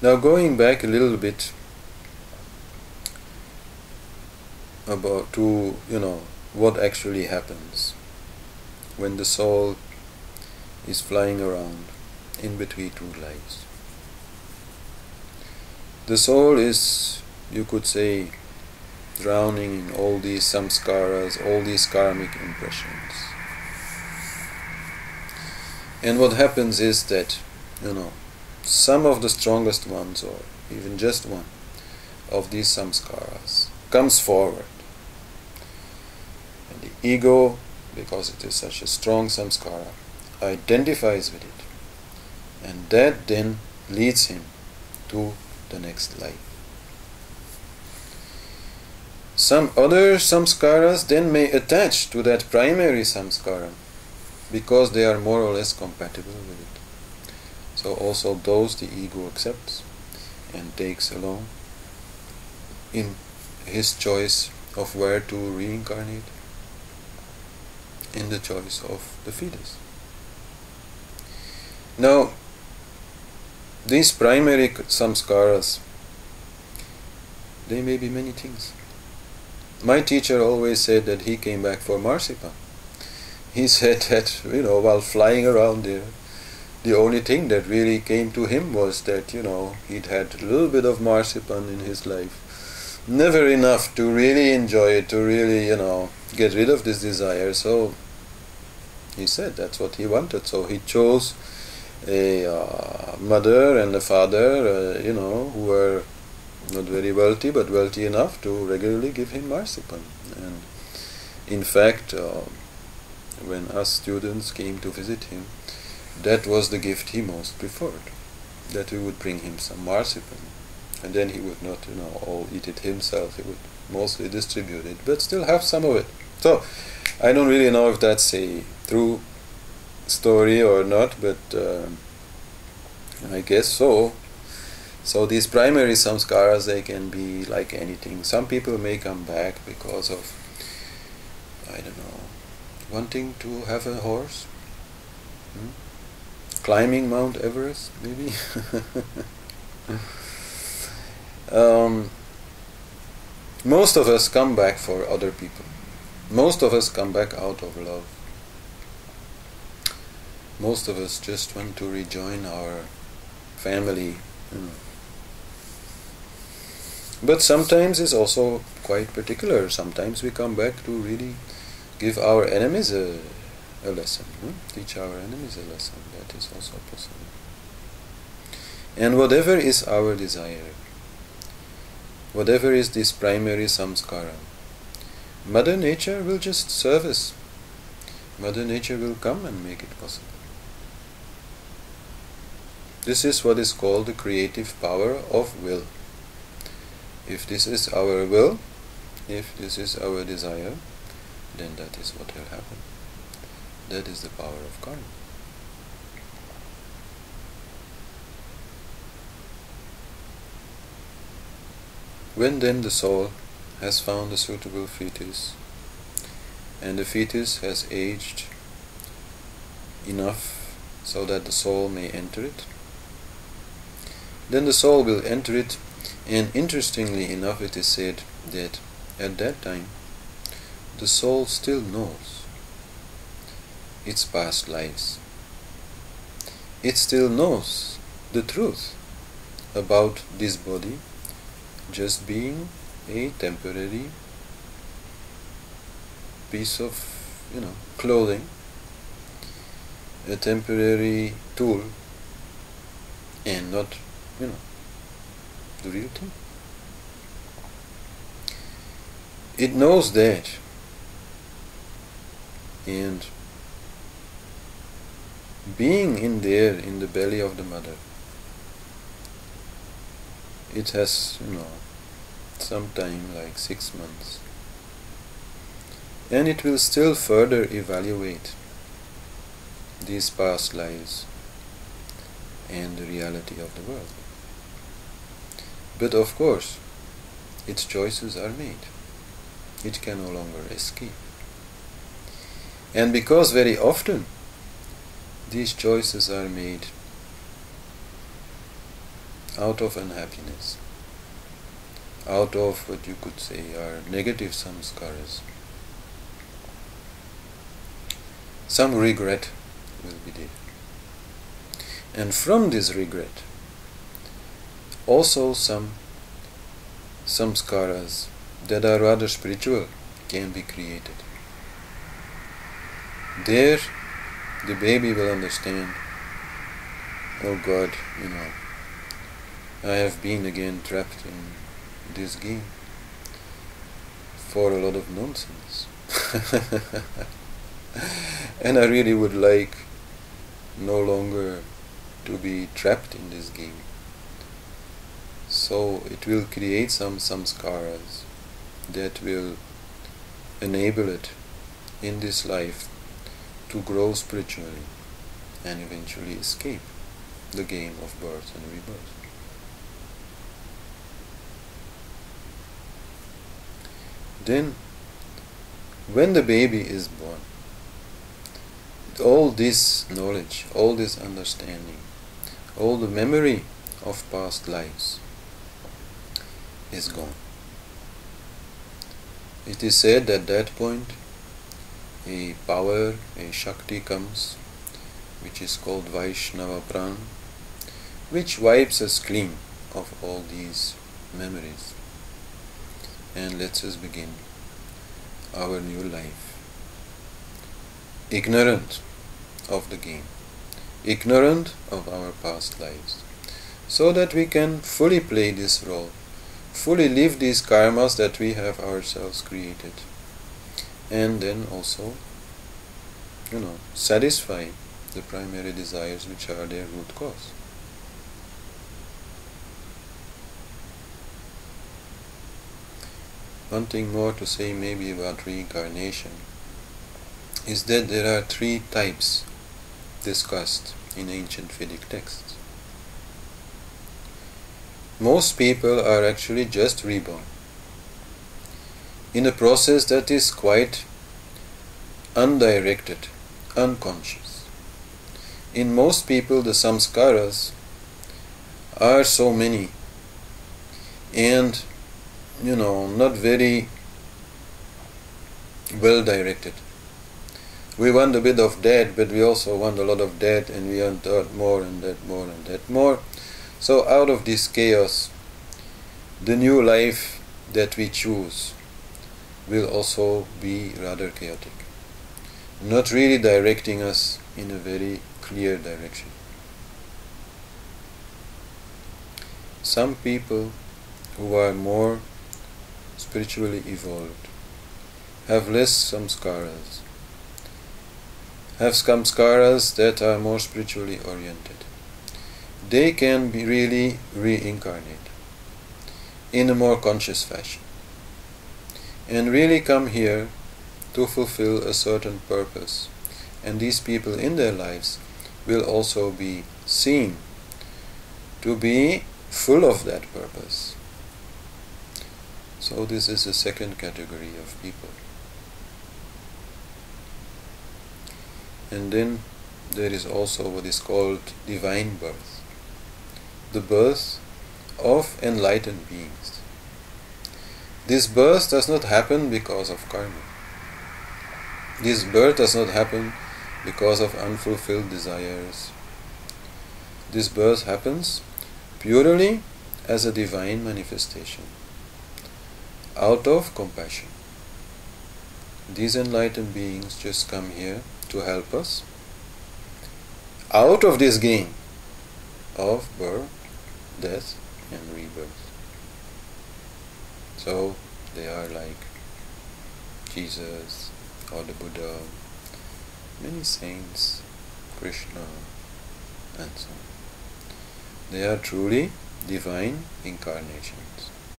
Now going back a little bit about to, what actually happens when the soul is flying around in between two lives. The soul is, you could say, drowning in all these samskaras, all these karmic impressions. And what happens is that, some of the strongest ones, or even just one of these samskaras, comes forward. And the ego, because it is such a strong samskara, identifies with it. And that then leads him to the next life. Some other samskaras then may attach to that primary samskara because they are more or less compatible with it. So also those the ego accepts and takes along in his choice of where to reincarnate, in the choice of the fetus. Now, these primary samskaras, they may be many things. My teacher always said that he came back for marzipan. He said that, while flying around there, the only thing that really came to him was that, he'd had a little bit of marzipan in his life. Never enough to really enjoy it, to really, get rid of this desire. So he said that's what he wanted. So he chose a mother and a father, who were not very wealthy, but wealthy enough to regularly give him marzipan. And in fact, when us students came to visit him, that was the gift he most preferred, that we would bring him some marzipan. And then he would not, all eat it himself, he would mostly distribute it, but still have some of it. So, I don't really know if that's a true story or not, but I guess so. So these primary samskaras, they can be like anything. Some people may come back because of, wanting to have a horse, climbing Mount Everest, maybe. Most of us come back for other people. Most of us come back out of love. Most of us just want to rejoin our family. But sometimes it's also quite particular. Sometimes we come back to really give our enemies a lesson, teach our enemies a lesson. That is also possible. And whatever is our desire, whatever is this primary samskara, Mother Nature will just serve us. Mother Nature will come and make it possible. This is what is called the creative power of will. If this is our will, if this is our desire, then that is what will happen. That is the power of karma. When then the soul has found a suitable fetus, and the fetus has aged enough so that the soul may enter it, then the soul will enter it, and interestingly enough it is said that at that time the soul still knows its past lives. It still knows the truth about this body just being a temporary piece of, clothing, a temporary tool, and not, the real thing. It knows that, and being in there in the belly of the mother, it has, some time, like 6 months, and it will still further evaluate these past lives and the reality of the world. But of course, its choices are made. It can no longer escape. And because very often these choices are made out of unhappiness, out of what you could say are negative samskaras. Some regret will be there. And from this regret, also some samskaras that are rather spiritual can be created. There, the baby will understand, oh God, I have been again trapped in this game for a lot of nonsense. And I really would like no longer to be trapped in this game. So it will create some samskaras that will enable it in this life to grow spiritually and eventually escape the game of birth and rebirth. Then, when the baby is born, all this knowledge, all this understanding, all the memory of past lives is gone. It is said that at that point a power, a Shakti comes, which is called Vaishnava Pran, which wipes us clean of all these memories and lets us begin our new life, ignorant of the game, ignorant of our past lives, so that we can fully play this role, fully live these karmas that we have ourselves created, and then also, satisfy the primary desires which are their root cause. One thing more to say maybe about reincarnation is that there are 3 types discussed in ancient Vedic texts. Most people are actually just reborn in a process that is quite undirected, unconscious. In most people the samskaras are so many and not very well directed. We want a bit of that, but we also want a lot of that, and we want that more and that more and that more. So out of this chaos, the new life that we choose will also be rather chaotic, not really directing us in a very clear direction. Some people who are more spiritually evolved have less samskaras, have samskaras that are more spiritually oriented. They can be really reincarnate in a more conscious fashion and really come here to fulfill a certain purpose, and these people in their lives will also be seen to be full of that purpose. So this is the second category of people. And then there is also what is called divine birth, the birth of enlightened beings. This birth does not happen because of karma. This birth does not happen because of unfulfilled desires. This birth happens purely as a divine manifestation, out of compassion. These enlightened beings just come here to help us out of this game of birth, death and rebirth. So they are like Jesus or the Buddha, many saints, Krishna and so on. They are truly divine incarnations.